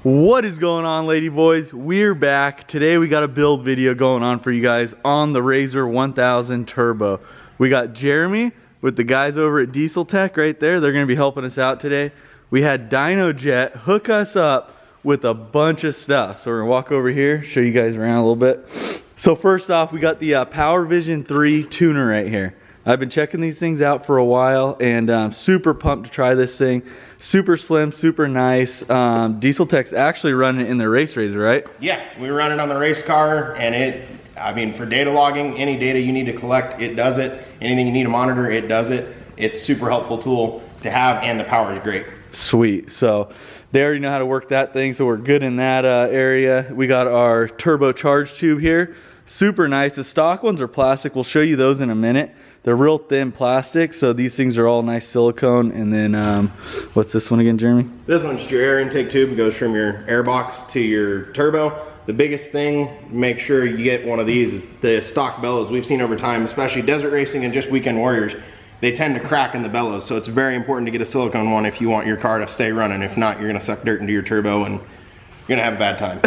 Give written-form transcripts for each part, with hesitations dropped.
What is going on, lady boys? We're back. Today we got a build video going on for you guys on the Razor 1000 Turbo. We got Jeremy with the guys over at Diesel Tech right there. They're going to be helping us out today. We had DynoJet hook us up with a bunch of stuff. So we're going to walk over here, show you guys around a little bit. So first off, we got the Power Vision 3 tuner right here. I've been checking these things out for a while and I'm super pumped to try this thing. Super slim, super nice. Diesel Tech's actually running it in their race Razor, right? Yeah, we run it on the race car, and I mean, for data logging, any data you need to collect, it does it. Anything you need to monitor, it does it. It's a super helpful tool to have, and the power is great. Sweet. So they already know how to work that thing, so we're good in that area. We got our turbo charge tube here. Super nice. The stock ones are plastic. We'll show you those in a minute. They're real thin plastic, so these things are all nice silicone. And then, what's this one again, Jeremy? This one's your air intake tube. It goes from your air box to your turbo. The biggest thing, make sure you get one of these, is the stock bellows. We've seen over time, especially desert racing and just weekend warriors, they tend to crack in the bellows. So it's very important to get a silicone one if you want your car to stay running. If not, you're gonna suck dirt into your turbo and you're gonna have a bad time.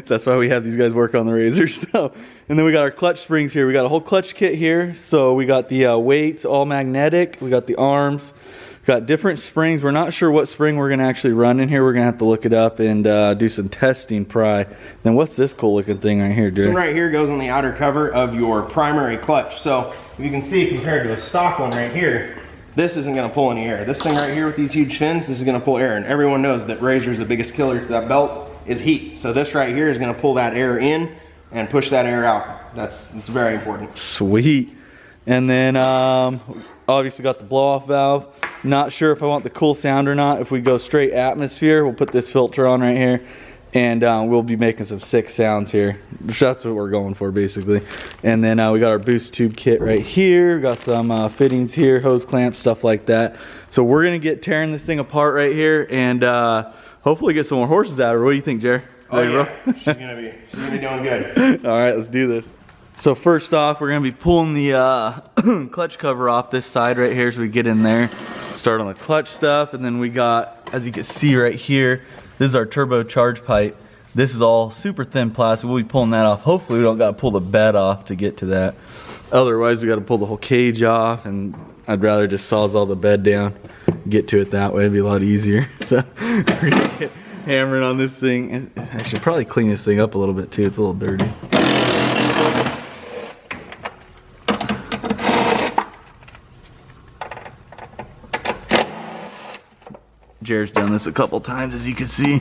That's why we have these guys work on the Razor. So, and then we got our clutch springs here. We got a whole clutch kit here. So we got the weights, all magnetic. We got the arms. We got different springs. We're not sure what spring we're gonna actually run in here. We're gonna have to look it up and do some testing prior. Then what's this cool looking thing right here, dude? This one right here goes on the outer cover of your primary clutch. So you can see, compared to a stock one right here, this isn't gonna pull any air. This thing right here with these huge fins, this is gonna pull air. And everyone knows that Razor's the biggest killer to that belt is heat. So this right here is gonna pull that air in and push that air out. It's very important. Sweet. And then obviously got the blow off valve. Not sure if I want the cool sound or not. If we go straight atmosphere, we'll put this filter on right here and we'll be making some sick sounds here. That's what we're going for basically. And then we got our boost tube kit right here. We got some fittings here, hose clamps, stuff like that. So we're gonna get tearing this thing apart right here and hopefully get some more horses out of her. What do you think, Jer? Oh yeah, she's gonna be doing good. All right, let's do this. So first off, we're gonna be pulling the clutch cover off this side right here so we get in there. Start on the clutch stuff, and then we got, as you can see right here, this is our turbo charge pipe. This is all super thin plastic. We'll be pulling that off. Hopefully we don't gotta pull the bed off to get to that. Otherwise we gotta pull the whole cage off, and I'd rather just sawzall the bed down, get to it that way. It'd be a lot easier. So we're gonna get hammering on this thing. I should probably clean this thing up a little bit too. It's a little dirty. Jared's done this a couple times, as you can see.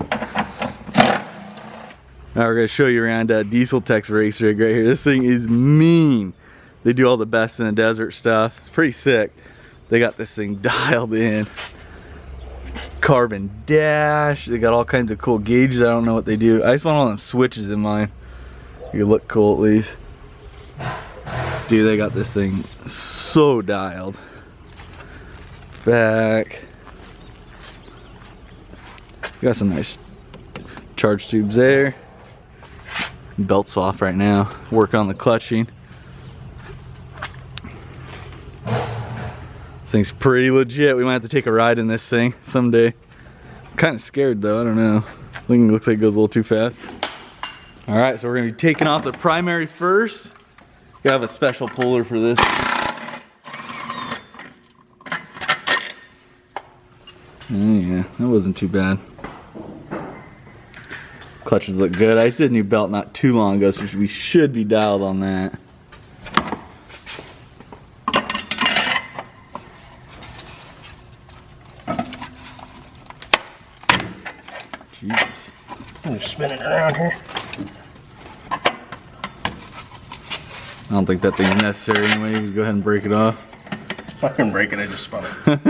Now we're gonna show you around Diesel Tech's race rig right here. This thing is mean. They do all the best in the desert stuff. It's pretty sick. They got this thing dialed in. Carbon dash. They got all kinds of cool gauges. I don't know what they do. I just want all them switches in mine. You look cool at least. Dude, they got this thing so dialed. Back. Got some nice charge tubes there. Belt's off right now. Work on the clutching. This thing's pretty legit. We might have to take a ride in this thing someday. I'm kind of scared though. I don't know. I think it looks like it goes a little too fast. All right, so we're gonna be taking off the primary first. We have a special puller for this. Yeah, that wasn't too bad. Clutches look good. I just did a new belt not too long ago, so we should be dialed on that. Jesus. I'm just spinning around here. I don't think that thing's necessary anyway. You go ahead and break it off. I can break it, I just spun it.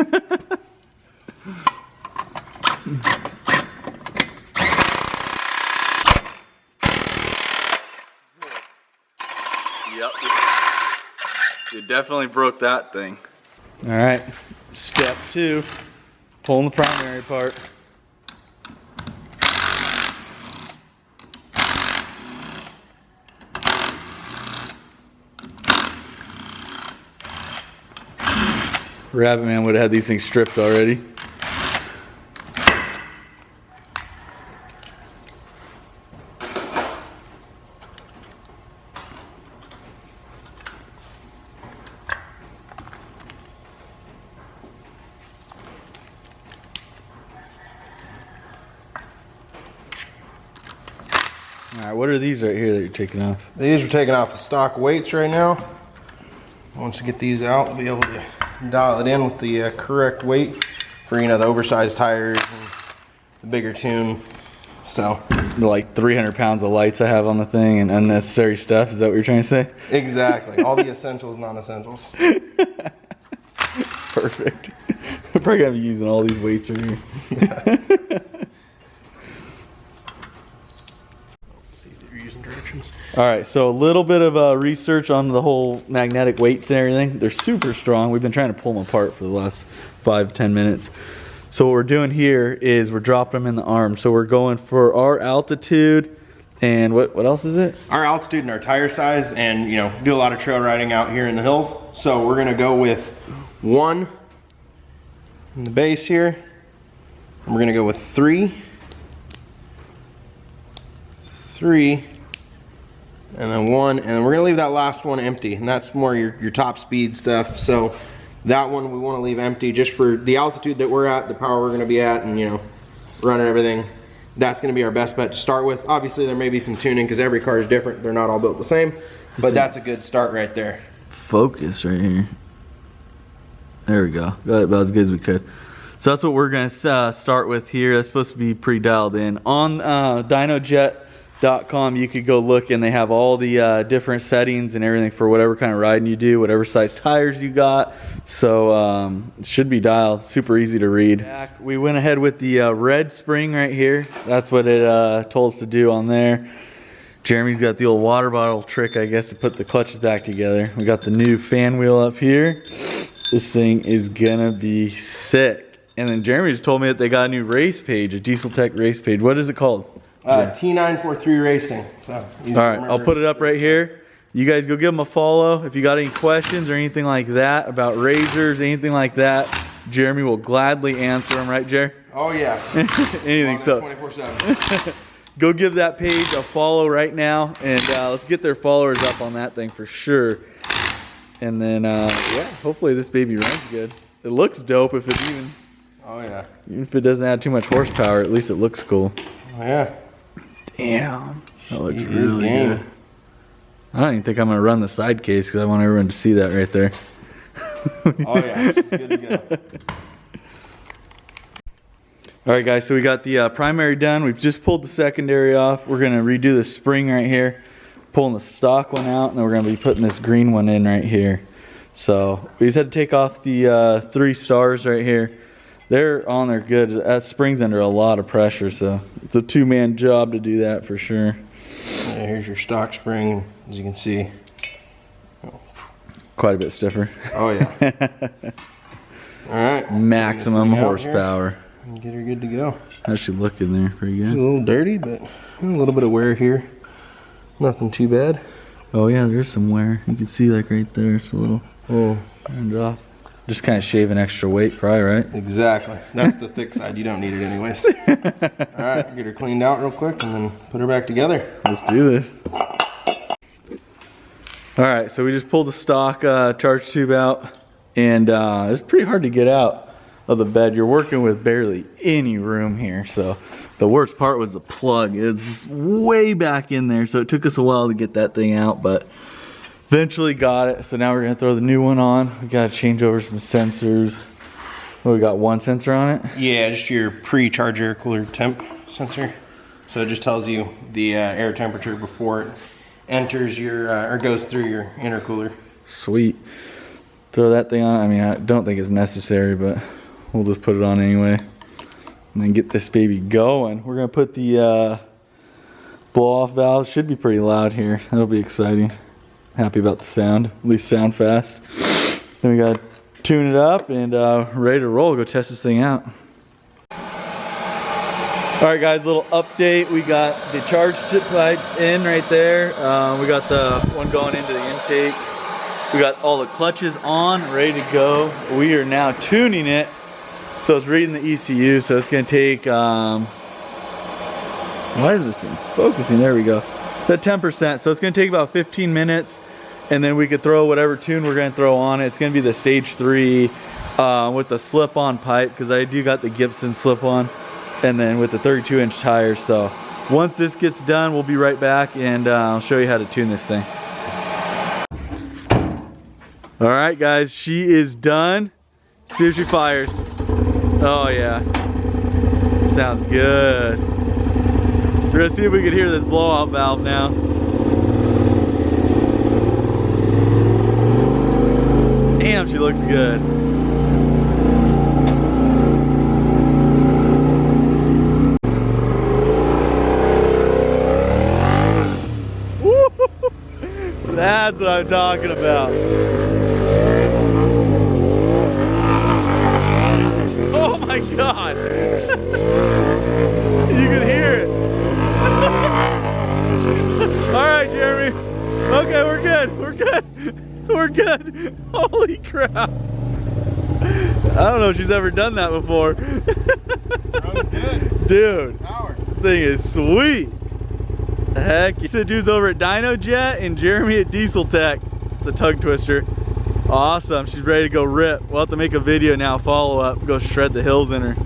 Yep. You definitely broke that thing. All right, step 2, pulling the primary part. Rabbit Man would have had these things stripped already. All right, what are these right here that you're taking off? These are taking off the stock weights right now. Once you get these out, we'll be able to dial it in with the correct weight for, you know, the oversized tires and the bigger tune. So like 300 pounds of lights I have on the thing and unnecessary stuff. Is that what you're trying to say? Exactly. All the essentials, non-essentials. Perfect. I'm probably gonna be using all these weights in here. See if you're using directions. All right, so a little bit of research on the whole magnetic weights and everything. They're super strong. We've been trying to pull them apart for the last 5-10 minutes. So what we're doing here is we're dropping them in the arm. So we're going for our altitude and what else is it? Our altitude and our tire size, and you know, do a lot of trail riding out here in the hills. So we're gonna go with 1 in the base here. And we're gonna go with 3, 3, and then 1, and then we're gonna leave that last one empty, and that's more your top speed stuff. So that one we want to leave empty just for the altitude that we're at, the power we're going to be at, and you know, running everything. That's going to be our best bet to start with. Obviously there may be some tuning because every car is different. They're not all built the same, but that's a good start right there. Focus right here. There we go. Got it about as good as we could. So that's what we're going to start with here. That's supposed to be pretty dialed in. On dynojet.com you could go look, and they have all the different settings and everything for whatever kind of riding you do, whatever size tires you got. So it should be dialed. Super easy to read. We went ahead with the red spring right here. That's what it told us to do on there. Jeremy's got the old water bottle trick, I guess, to put the clutches back together. We got the new fan wheel up here. This thing is gonna be sick. And then Jeremy just told me that they got a new race page, a Diesel Tech race page. What is it called? T943 Racing. So all right, I'll put it up right here. You guys go give them a follow. If you got any questions or anything like that about razors, anything like that, Jeremy will gladly answer them, right, Jer? Oh yeah. Anything. So 24/7. go give that page a follow right now, and let's get their followers up on that thing for sure. And then yeah, hopefully this baby runs good. It looks dope if it even. Oh yeah. Even if it doesn't add too much horsepower, at least it looks cool. Oh yeah. Damn, that looks really good. I don't even think I'm gonna run the side case because I want everyone to see that right there. Oh yeah, it's good to go. All right, guys. So we got the primary done. We've just pulled the secondary off. We're gonna redo the spring right here, pulling the stock one out, and then we're gonna be putting this green one in right here. So we just had to take off the 3 stars right here. They're on there good. That spring's under a lot of pressure, so it's a 2-man job to do that for sure. Yeah, here's your stock spring, as you can see. Quite a bit stiffer. Oh yeah. All right. Maximum horsepower. And get her good to go. How's she looking there? Pretty good. A little dirty, but a little bit of wear here. Nothing too bad. Oh yeah, there's some wear. You can see like right there. It's a little turned off. Just kind of shave an extra weight, probably, right? Exactly. That's the thick side. You don't need it anyways. All right, get her cleaned out real quick and then put her back together. Let's do this. All right, so we just pulled the stock charge tube out, and it's pretty hard to get out of the bed. You're working with barely any room here, so the worst part was the plug. It's way back in there, so it took us a while to get that thing out, but eventually got it. So now we're gonna throw the new one on. We gotta change over some sensors. Well, we got one sensor on it? Yeah, just your pre-charge air cooler temp sensor. So it just tells you the air temperature before it enters your, or goes through your intercooler. Sweet. Throw that thing on. I mean, I don't think it's necessary, but we'll just put it on anyway. And then get this baby going. We're gonna put the blow-off valve. Should be pretty loud here. That'll be exciting. Happy about the sound, at least sound fast. Then we gotta tune it up and ready to roll. Go test this thing out. All right, guys, little update. We got the charge tip pipes in right there. We got the one going into the intake. We got all the clutches on, ready to go. We are now tuning it. So it's reading the ECU, so it's gonna take, why is this thing focusing? There we go. It's at 10%, so it's gonna take about 15 minutes, and then we could throw whatever tune we're gonna throw on it. It's gonna be the stage 3 with the slip-on pipe, because I do got the Gibson slip-on, and then with the 32-inch tires. So Once this gets done, we'll be right back and I'll show you how to tune this thing. All right, guys, she is done. See if she fires. Oh yeah, sounds good. We're gonna see if we can hear this blowout valve now. Damn, she looks good. That's what I'm talking about. Oh my God. You can hear it. All right, Jeremy. Okay, we're good. We're good. We're good. Holy crap. I don't know if she's ever done that before. Runs good. Dude, Power. thing is sweet. Heck, so dude's over at Dyno Jet and Jeremy at Diesel Tech. It's a tug twister. Awesome, she's ready to go rip. We'll have to make a video now, follow up, go shred the hills in her.